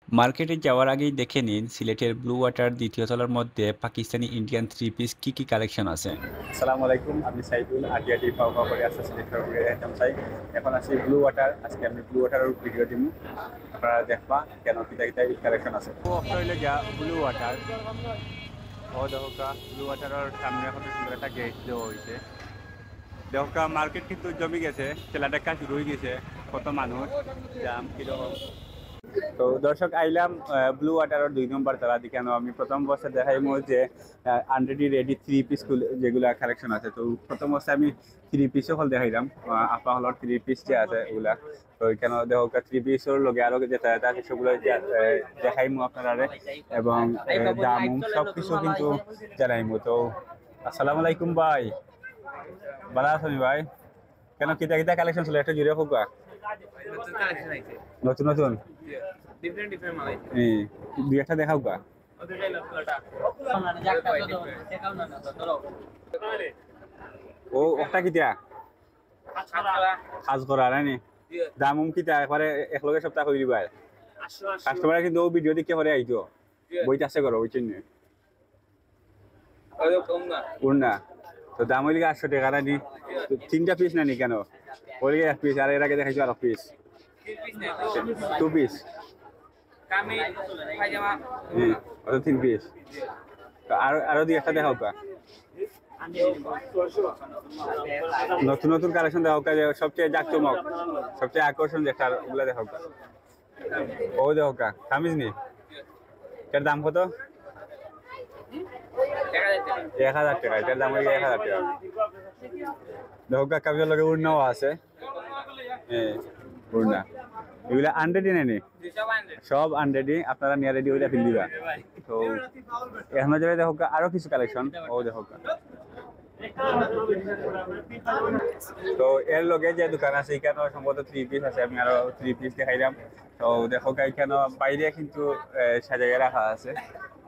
মার্কেটে যাওয়ার আগেই দেখে নিন সিলেটের ব্লু ওয়াটার দ্বিতীয় তলার মধ্যে পাকিস্তানি ইন্ডিয়ান থ্রি পিস কি কি কালেকশন আছে। আসসালামু আলাইকুম, আমি সাইদুল আটিয়াটি পাওয়া করে আসছে সিলেট একদম চাই। এখন আছি ব্লু ওয়াটার, আজকে আমি ব্লু ওয়াটারের ভিডিও দিব, আপনারা দেখবা কেন কিতা কিতা কালেকশন আছে। ও হইলে গিয়া ব্লু ওয়াটার, ও দেখা ব্লু ওয়াটারের সামনে কত সুন্দর একটা গেট দেওয়া হয়েছে। দেখা মার্কেট কিন্তু জমি গেছে, ঠেলাটা কাজ শুরু হয়ে গেছে, কত মানুষ জাম কিরকম। তো দর্শক আইলাম ব্লু ওয়াটারের 2 নম্বর তলা দিকে। আমি প্রথম বছর দেখাই যে অলরেডি রেডি থ্রি পিস যেগুলা কালেকশন আছে। তো প্রথম বছর আমি থ্রি পিসও হল দেখাইলাম, আপা হলের থ্রি পিস যে আছে ওগুলা। তো এখানে দেখো থ্রি পিসের লগে আরো যেটা আছে সেগুলো দেখাইমু আপনারা, এবং দাম সব কিছু কিন্তু জানাইমু। তো আসসালামু আলাইকুম ভাই, ভালো আছেন ভাই? কেন কিতা কিতা কালেকশন ছিল একটা জুড়ে হোক। নতুন কালেকশন আইছে নতুন নতুন ডিফারেন্ট ডিফারেন্ট মাল আইছে এই দুই একটা দেখাও গা। ওদের এই লটটা না জায়গা তো দেখাও না ধরো ও ওটা কি দিয়া আচ্ছা কাজ করা নাইনি দাম কি তা একবারে একলগে সপ্তাহ করে দিবা। কাস্টমার কিন্তু ও ভিডিও দেখে পরে আইতো বইটা আছে করো ওই চিহ্ন ওই কম না কোন না। তো দাম হইলে 800 টাকা নানি, তিনটা পিস নানি কেন ওইলে এক পিস, আর এর আগে দেখাইছো আর পিস তিন পিস নেই টু পিস কামি পায়জামা ওটা 3 পিস। তো আরো দুই একটা দেখাও কা নতুন নতুন কালেকশন দেখাও কা, সবচেয়ে জাকজমক সবচেয়ে আকর্ষণ দেখার ওগুলা দেখাও কা। ও দেখো কা কামিজ নি, এটার দাম কত? 1000 টাকা। এটার দাম হয়ে 1000 টাকা। দেখো কা কামিজের লগে উড়নাও আছে, হ্যাঁ উড়না। এগুলা আনরেডি নেনি, সব আনরেডি, আপনারা নিয়ে রেডি হইলে ফিল দিবা। তো এখন যাবে দেখো কা আরো কিছু কালেকশন। ও দেখো কা, তো এর লগে যে দোকান আছে এখানে সম্ভবত থ্রি পিস আছে, আমি আরো থ্রি পিস দেখাইলাম। তো দেখো এখানে বাইরে কিন্তু সাজাইয়া রাখা আছে,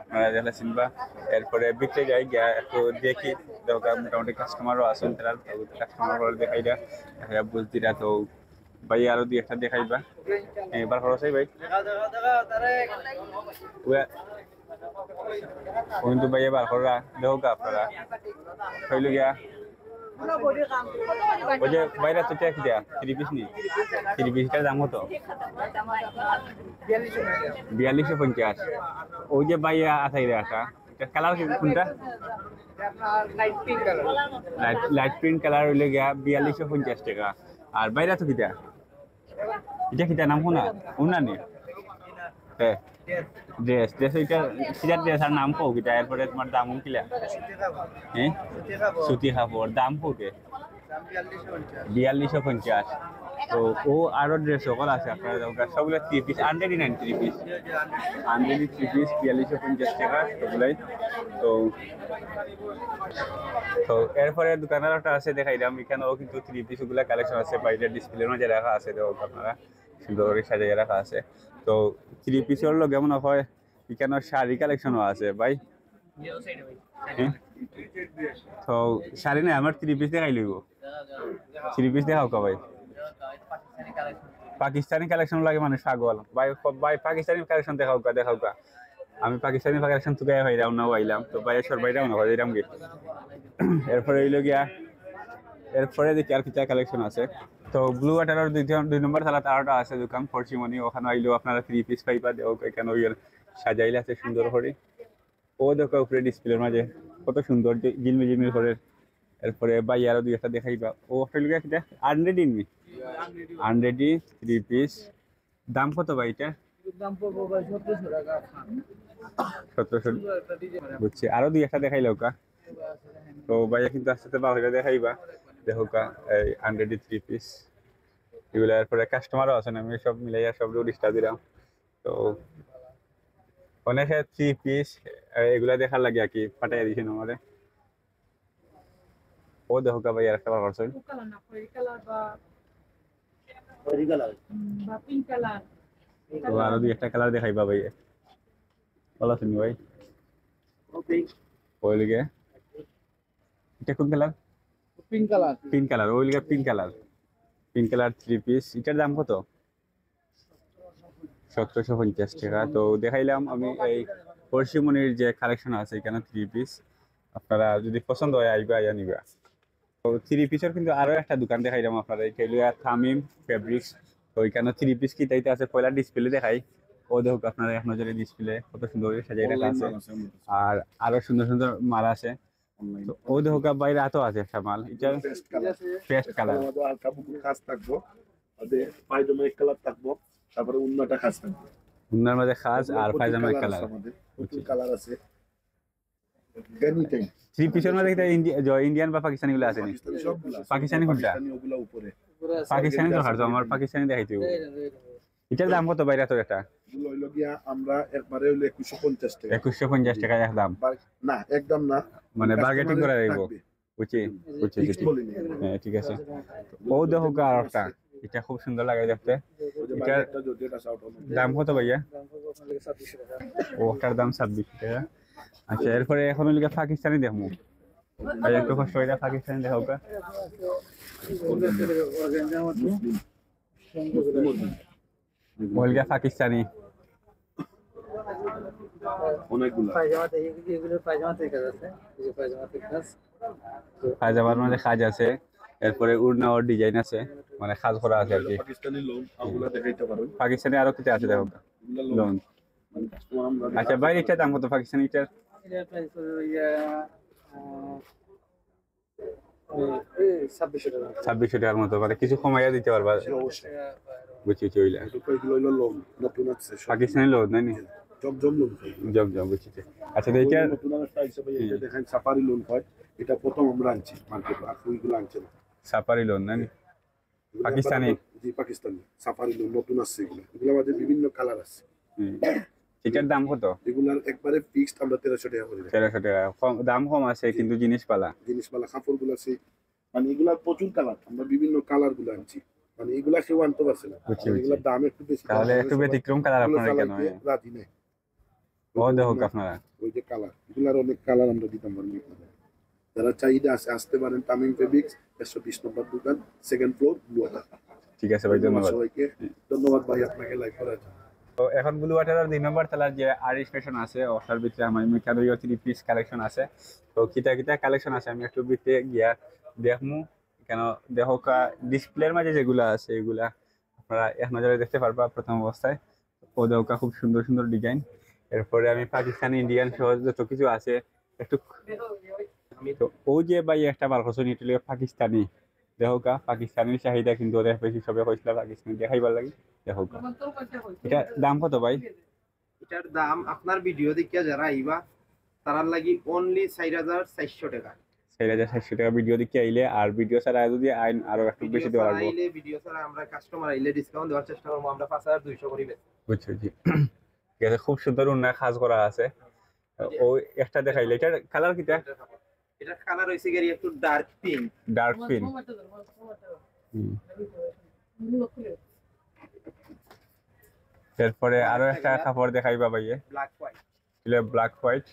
আপনারা যেটা চিনবা। এরপরে বিক্রে যাই গিয়া একটু দেখি, দেখো মোটামুটি কাস্টমারও আছেন, তারা কাস্টমার দেখাইলা দেখা বুঝতিরা। তো ভাই আরো দুই একটা দেখাইবা এবার খরচ ভাই কিন্তু ভাই এবার খরা দেখো আপনারা হইল গিয়া। ওই যে বাইরে তো কি দেয়া থ্রি পিস নি, থ্রি পিসটার দাম কত? 4250। ওই যে বাইয়া আছে একটা কালার কোনটা? লাইট প্রিন্ট কালার হইলে গিয়া 4250 টাকা। আর বাইরে তো কিটা, এটা কিটা নাম শোনা শোনা নি ড্রেস ড্রেস ওইটা সিটার ড্রেস আর নাম কও কিটা, এরপরে তোমার দাম কিলা? হ্যাঁ সুতি কাপড় দাম কত? 4250। তো ও আরো ড্রেস সকল আছে আপনারা সবগুলো থ্রি পিস আনরেডি নেন, three piece unready three piece 4250 টাকা সবগুলাই। তো তো এরপরে দোকানের একটা আছে দেখাইলাম, এখানেও কিন্তু থ্রি পিস গুলা কালেকশন আছে, বাইরে ডিসপ্লের মাঝে রাখা আছে, দেখো আপনারা সুন্দর করে সাজিয়ে রাখা আছে। তো থ্রি পিসের লোক কেমন হয়, এখানে শাড়ি কালেকশনও আছে ভাই। হ্যাঁ? তো শাড়ি নাই, আমার থ্রি পিস দেখাই লইব, থ্রি পিস দেখাও কা ভাই। পাকিস্তানি কালেকশন লাগে মানে ছাগল ভাই, ভাই পাকিস্তানি কালেকশন দেখাও কা দেখাও কা। আমি পাকিস্তানি কালেকশন তো গায়ে হইলাম না আইলাম, তো ভাই সর বাইরাও না হইলাম গে। এরপরে হইল গিয়া, এরপরে দেখি আর কিছু কালেকশন আছে। তো ব্লু ওয়াটারের 2 নম্বর তালা আরোটা আছে দোকান ফরসিমনি, ওখানে আইলেও আপনারা থ্রি পিস পাইবা। দেখো এখানে ওই সাজাইলে আছে সুন্দর করে, ও দেখো উপরে ডিসপ্লের মাঝে কত সুন্দর জিলমি জিলমি করে। এরপরে বাই আরো দুই একটা দেখাইবা। ও অস্ট্রেলিয়া কিটা আনরেডি নি, আনরেডি থ্রি পিস দাম কত ভাই এটা? দাম পড়বো ভাই 1700 টাকা। 1700। বুঝছি, আরো দুই একটা দেখাইলো কা। তো ভাইয়া কিন্তু আস্তে আস্তে বাহিরে দেখাইবা। দেখো কা এই আনরেডি থ্রি পিস এগুলো। এরপরে কাস্টমারও আছেন, আমি সব মিলাইয়া সব ডিস্টার্ব দিলাম। তো অনেকে থ্রি পিস এগুলা দেখার লাগে আর কি পাঠাইয়া দিয়েছেন আমারে। ও দেখো কা ভাই আর একটা বার করছেন। তো আরো দুই একটা কালার দেখাইবা ভাই, ভালো আছেন ভাই? ওই লিগে এটা কোন colour? Pink colour. Pink colour, ওই লিগে পিঙ্ক কালার থ্রি পিস। এটার দাম কত? 1750 টাকা। তো দেখাইলাম আমি এই পরশিমনির যে কালেকশন আছে এখানে 3 পিস, আপনারা যদি পছন্দ হয় আইবা আইয়া নিবা। তো 3 পিসের কিন্তু আরো একটা দোকান দেখাইলাম আপনারা, এটা হলো তামিম ফেব্রিক্স। তো এখানে 3 পিস কি তাইতে আছে, পয়লা ডিসপ্লে দেখাই। ও দেখুক আপনারা এক নজরে ডিসপ্লে কত সুন্দর করে সাজাই রাখা আছে, আর আরো সুন্দর সুন্দর মাল আছে। তো ও দেখুক বাইরে এত আছে একটা মাল, এটা পেস্ট কালার। হালকা পুকুর কাজ থাকবো, পায়জামা এক কালার থাকবো, তারপরে অন্যটা কাজ থাকবে। উন্নার মাঝে খাজ আর পায়জামা কালার। আমাদের প্রচুর কালার আছে। এনিটাইম 3 পিসের মধ্যে ইন্ডিয়ান বা পাকিস্তানি গুলো আছে নি? পাকিস্তানি সবগুলা, পাকিস্তানি কোনটা? ওগুলা উপরে। পাকিস্তানি তো হারতো, আমার পাকিস্তানি দেখাইতে হবে। এটার দাম কত বাইরে তো এটা? এগুলো হইলো গিয়া আমরা একবারে হইলো 2150 টাকা। 2150 টাকা একদম, না একদম না, মানে বার্গেটিং করে রাখবো। থাকবে। বুঝছি বুঝছি Fixed বুঝছি। বলিনি। হ্যাঁ ঠিক আছে। ও দেখো আর একটা, এটা খুব সুন্দর লাগে দেখতে। ওই যে এটার বাজারটা যেটা shout out হবে। দাম কত ভাইয়া? ওটার দাম 26 টাকা। আচ্ছা, এরপরে এখন লিখে পাকিস্তানি দেখবো ভাই, একটু কষ্ট হয়ে যায় পাকিস্তানি দেখাও কা। ওইটা পাকিস্তানি অনেকগুলা। পায়জামাতে এগুলো পায়জামাতে কাজ আছে, এই যে পায়জামাতে কাজ। পায়জামার মধ্যে কাজ আছে, এরপরে উড়না ওর ডিজাইন আছে, মানে কাজ করা আছে আর কি। পাকিস্তানি লোন ওগুলা দেখাইতে পারো। পাকিস্তানি আরো কিছু আছে দেখো কা। এগুলা লোন। মানে customer আমরা আচ্ছা ভাই, এটার দাম কত পাকিস্তানি এটার? এটার প্রাইস হলো 2600 টাকা। 2600 টাকার মতো, মানে কিছু কমাইয়া দিতে পারবা? অবশ্যই। বুঝছি চইলা। এগুলো হইলো লোন, নতুন আছে সব। পাকিস্তানি লোন নাই নি? জমজম লোন হয়। জম বুঝছি। আচ্ছা এইটার নতুন একটা হিসাবে এটা দেখেন সাফারি লোন হয়, এটা প্রথম আমরা আনছি মার্কেটে, আর ওইগুলো আনছে না। সাফারি লোন নাই নি? পাকিস্তানি? জি পাকিস্তানি সাফারি লোন নতুন আসছে, এগুলো এগুলোর মধ্যে বিভিন্ন কালার আছে। এটার দাম কত? এগুলার একবারে ফিক্সড আমরা 1300 টাকা করে দিই। 1300 টাকা। দাম কম আছে কিন্তু জিনিস পালা। জিনিসপালা কাপড়গুলো আছে, মানে এগুলার প্রচুর কালার, আমরা বিভিন্ন কালার গুলো আনছি, মানে এগুলা কেউ আনতে পারছে না। বুঝছি, মানে বুঝছি। এগুলার দাম একটু বেশি, তাহলে একটু ব্যতিক্রম কালার এগুলো আপনারা কেন? চালাইতে রাজি নেই। ও দেখো আপনারা, ওই যে কালার, এগুলার অনেক কালার আমরা দিতাম পারবো আপনাদের। যারা চাহিদা আছে আসতে পারেন, তামিম ফেব্রিক্স 120 নম্বর দোকান, সেকেন্ড ফ্লোর, ব্লু ওয়াটার। ঠিক আছে ভাই, ধন্যবাদ। সবাইকে ধন্যবাদ ভাই, আপনাকে লাইক করার জন্য। তো এখন ব্লু ওয়াটারের 2 নম্বর তলার যে আরিশ ফ্যাশন আছে, ওটার ভিতরে আমার মেকানিক্যাল 3 পিস কালেকশন আছে। তো কিতা কিতা কালেকশন আছে আমি একটু ভিতরে গিয়া দেখমু। কেন দেখো ডিসপ্লের মাঝে যেগুলা আছে এগুলা আপনারা এক নজরে দেখতে পারবা প্রথম অবস্থায়। ও দেখো খুব সুন্দর সুন্দর ডিজাইন। এরপরে আমি পাকিস্তানি ইন্ডিয়ান সহ যত কিছু আছে একটু। তো ও যে ভাই একটা বার করছো এটা হলো পাকিস্তানি। দেখো পাকিস্তানির চাহিদা কিন্তু ওদের বেশি, সবে কইছিল পাকিস্তানি দেখাইবার লাগে। দেখো এটা দাম কত ভাই? এটার দাম আপনার ভিডিও দেখিয়া যারা আইবা তারার লাগি অনলি 4400 টাকা। 4700 টাকা ভিডিও দেখে আইলে, আর ভিডিও ছাড়া যদি আইন আরো একটু বেশি দেওয়া লাগবে। আইলে ভিডিও ছাড়া আমরা কাস্টমার আইলে ডিসকাউন্ট দেওয়ার চেষ্টা করব, আমরা 5200 করে বেচি। বুঝছি জি। ঠিক আছে, খুব সুন্দর উন্নয় কাজ করা আছে। ও একটা দেখাইলে, এটার কালার কিটা? এটার কালার হইছে গেরি একটু ডার্ক পিঙ্ক। Dark pink. এরপরে আরো একটা কাপড় দেখাইবা ভাইয়ে, ব্ল্যাক হোয়াইট। কিলা ব্ল্যাক হোয়াইট।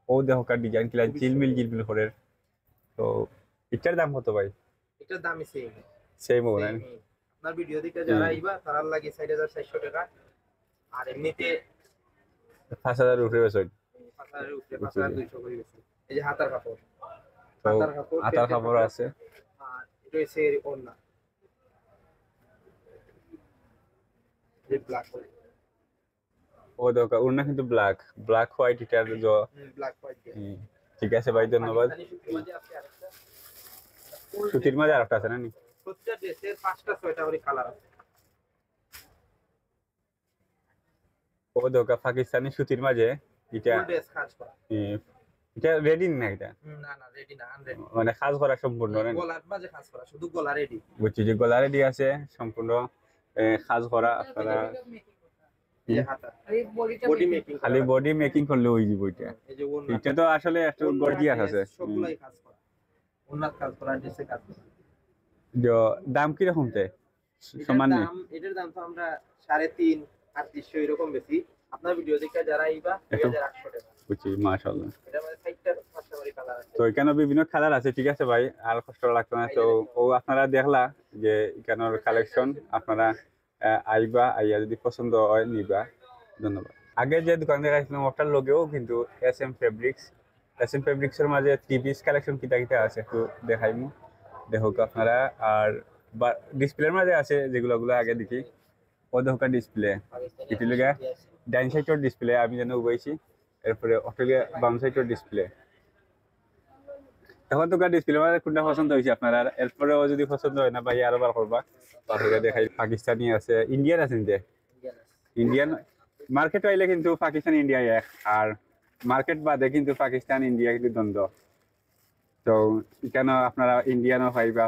ও দেখো ডিজাইন কিলা জিলমিল জিলমিল করে। তো এটার দাম কত ভাই? এটার দামই সেম। সেম হবে না? আপনার ভিডিও দেখে যারা আইবা তারার লাগি 4400 টাকা, আর এমনিতে 5000 উপরে বেচেন? 5200 করে বেচি। এই যে হাতার কাপড়, তো হাতার কাপড় আছে। আর এটা হইছে ওন্না, এই ব্ল্যাক হোয়াইট। ও দেখো উন্না কিন্তু ব্ল্যাক ব্ল্যাক হোয়াইট এটার যে। Black white. ঠিক আছে ভাই, ধন্যবাদ। সুতির মাঝে আরেকটা আছে না নি? প্রত্যেকটা ড্রেসের 5টা 6টা করে কালার আছে। ও দেখো পাকিস্তানি সুতির মাঝে এটা। ফুল ড্রেস কাজ করা। এটা রেডি না এটা? না না, রেডি না, আনরেডি। মানে কাজ করা সম্পূর্ণ না? গলার মাঝে কাজ করা, শুধু গলা রেডি। বুঝছি যে গলা রেডি আছে সম্পূর্ণ, কাজ করা। আপনারা এই যে হাতা বডি মেকিং, খালি বডি মেকিং করলে ওই যে বইটা। এই যে ওন্না, এটা তো আসলে একটু গর্জিয়াস আছে। সবগুলাই কাজ করা, ওন্নার কাজ করা, ড্রেসে কাজ করা। যে দাম কি রকম তে? সমান নেই? এটার দাম তো আমরা 3.5 3800 এরকম বেশি। আপনার ভিডিও দেখে যারা আইবা 2800 টাকা। বুঝছি, মাশাআল্লাহ। এটা মানে 60টা 5টা করে কালার আছে। তো এখানে বিভিন্ন কালার আছে। ঠিক আছে ভাই, আর কষ্ট লাগতো না। তো ও আপনারা দেখলা যে এখানের কালেকশন, আপনারা আইবা, আইয়া যদি পছন্দ হয় নিবা। ধন্যবাদ। আগে যে দোকান দেখাইছিলাম ওটার লগেও কিন্তু এস এম ফেব্রিক্সের মাঝে 3 পিস কালেকশন কিতা কিতা আছে একটু দেখাইমু, দেখুক আপনারা। আর ডিসপ্লের মাঝে আছে যেগুলো আগে দেখি, ও দেখুক ডিসপ্লে এটি লগে ডাইন সাইডের ডিসপ্লে আমি যেন উবাইছি, এরপরে অস্ট্রেলিয়া বাম সাইডের ডিসপ্লে। এখন তো ডিসপ্লে মানে কোনটা পছন্দ হয়েছে আপনারা, এরপরেও যদি পছন্দ হয় না ভাই আরো বার করবা। তারপরে দেখাই পাকিস্তানি আছে, ইন্ডিয়ান আছে নিতে। ইন্ডিয়ান মার্কেট আইলে কিন্তু পাকিস্তান ইন্ডিয়া এক, আর মার্কেট বাদে কিন্তু পাকিস্তান ইন্ডিয়া কিন্তু দ্বন্দ্ব। তো এখানে আপনারা ইন্ডিয়ানও পাইবা,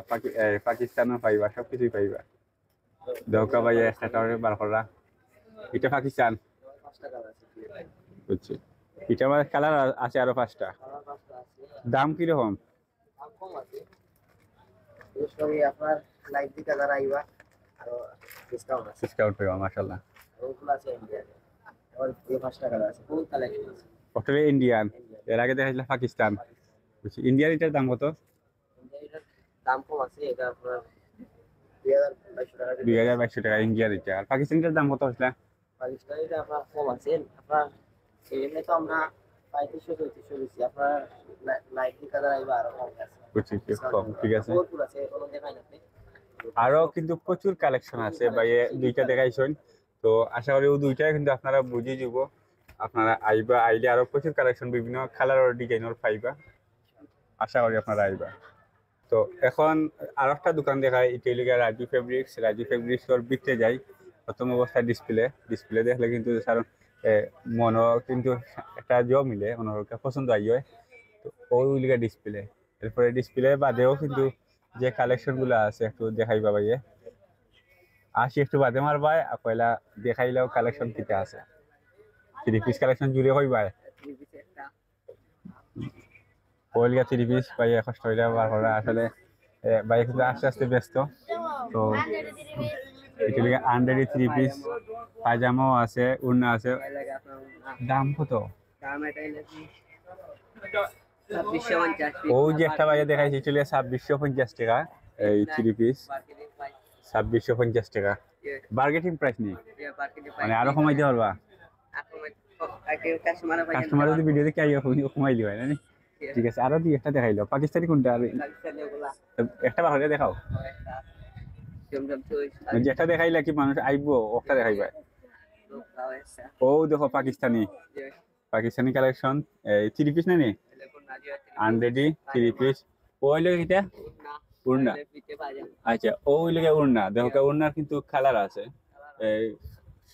পাকিস্তানও পাইবা, সবকিছুই পাইবা। দৌকা ভাই একটা বার করা, এটা পাকিস্তান বুঝছি। এটার মধ্যে কালার আছে আরো 5টা। দাম কিরকম? আপনার লাইভ দিকে যারা আইবা আরো ডিসকাউন্ট আছে। ডিসকাউন্ট পাইবা মাশাআল্লাহ। ওগুলো আছে ইন্ডিয়ান। আর এই 5 টাকা আছে, ফুল কালেকশন আছে। অস্ট্রেলিয়া ইন্ডিয়ান, এর আগে দেখাইছিল পাকিস্তান বুঝছি। ইন্ডিয়ান এটার দাম কত? ইন্ডিয়ান দাম কম আছে, এটা আপনার 2200 টাকা। 2200 টাকা ইন্ডিয়ান এটা। আর পাকিস্তানিটার দাম কত হইছিল? পাকিস্তানিটা আপনার কম আছে। আপনার এমনি তো আমরা 3500 দিচ্ছি, আপনার লাইভ দিকে যারা আইবা আরো কম আছে। বুঝছি, কম, ঠিক আছে। ফুল আছে, কোনো দেখাই না আপনি। আরো কিন্তু প্রচুর কালেকশন আছে ভাই, দুইটা দেখাইছেন। তো আশা করি ও দুইটাই কিন্তু আপনারা বুঝে যাব। আপনারা আইবা, আইলে আরো প্রচুর কালেকশন বিভিন্ন কালার আর ডিজাইনের পাইবা। আশা করি আপনারা আইবা। তো এখন আর একটা দোকান দেখায়, এটা রাজু ফেব্রিক্সের ভিতরে যাই। প্রথম অবস্থায় ডিসপ্লে দেখলে কিন্তু কারণ মনও কিন্তু একটা জব মিলে, অন্যকে পছন্দ আই হয়। তো ওই লিগা ডিসপ্লে, এরপরে ডিসপ্লে বাদেও কিন্তু যে কালেকশন গুলো আছে একটু দেখাইবা ভাইয়ে। আসি একটু বাদে মারবাই, পয়লা দেখাইলেও কালেকশন কিটা আছে। 3 পিস কালেকশন জুড়ে হই ভাই, ওইলিগা 3 পিস ভাই কষ্ট হইলে বার করা। আসলে ভাই কিন্তু আস্তে আস্তে ব্যস্ত। তো এটা লিগে আন্ডারে 3 পিস পায়জামাও আছে, উড়না আছে। দাম কত? দাম এটা নাকি 2650। ওই যে একটা ভাইয়া দেখাইছি চলে 2650 টাকা এই 3 পিস, 2650 টাকা। বার্গেটিং প্রাইস নেই মানে আরো কমাই দিতে পারবা? কাস্টমার যদি ভিডিও দেখে আইয়া কমাই দিবা না? ঠিক আছে, আরো দুই একটা দেখাইলো। পাকিস্তানি কোনটা? আর একটা বার হলে দেখাও, যেটা দেখাইলা কি মানুষ আইবো ওটা দেখাইবা। ও দেখো পাকিস্তানি কালেকশন, এই 3 পিস না নি আনরেডি 3 পিস। ওই লোক এটা উড়না, আচ্ছা ওই লোকে উড়না দেখো। উড়নার কিন্তু কালার আছে, এই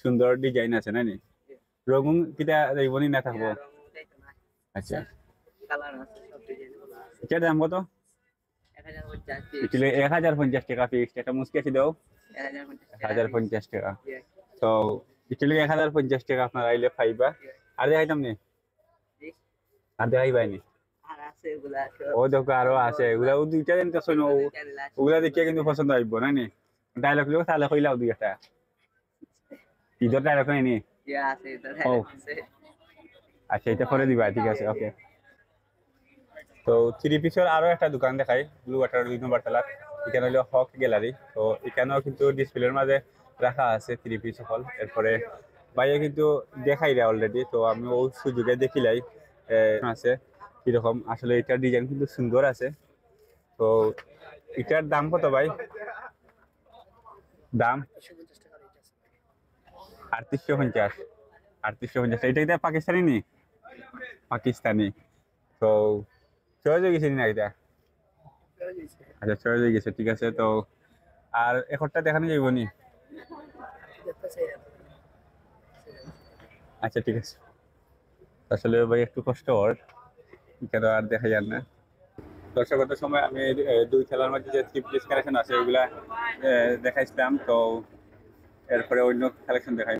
সুন্দর ডিজাইন আছে না নি? রঙুন কিটা যাইবনি না থাকবো? আচ্ছা, এটার দাম কত? 1050 টাকা ফিক্সড। একটা মুসকি আছে দাও, 1050 টাকা। তো ইটালি 1050 টাকা আপনার আইলে পাইবা। আর দেখাইতাম নি? আর দেখাইবাই নি? ও দেখো আরো আছে, এগুলা ও দুইটা দিন তো শোনো, ওগুলা দেখিয়ে কিন্তু পছন্দ আইব না নি? ডায়লগ লিখো তাহলে কইলাও দুই একটা। ঈদের ডায়লগ নাই নি? ও আচ্ছা, এটা করে দিবা, ঠিক আছে, ওকে। তো 3 পিসের আরো একটা দোকান দেখাই, ব্লু ওয়াটার 2 নম্বর তলা। এখানে হলো হক গ্যালারি। তো এখানেও কিন্তু ডিসপ্লের মাঝে রাখা আছে 3 পিস সকল। এরপরে বাইরে কিন্তু দেখাই রে অলরেডি, তো আমি ওই সুযোগে দেখিলাই আছে কিরকম। আসলে এটার ডিজাইন কিন্তু সুন্দর আছে। তো এটার দাম কত ভাই? দাম 3850। এটা কি পাকিস্তানি নি? পাকিস্তানি। তো চয়েস হয়ে গেছে না এটা? আচ্ছা, চয়েস হয়ে গেছে, ঠিক আছে। তো আর একটা দেখানো যাইব নি? আচ্ছা, ঠিক আছে। আসলে ভাই একটু কষ্ট ওর, এখানে আর দেখা যান না। দর্শকতার সময় আমি দুই খেলার মধ্যে যে 3 পিস কালেকশন আছে ওইগুলা দেখাইছিলাম। তো এরপরে অন্য কালেকশন দেখাই।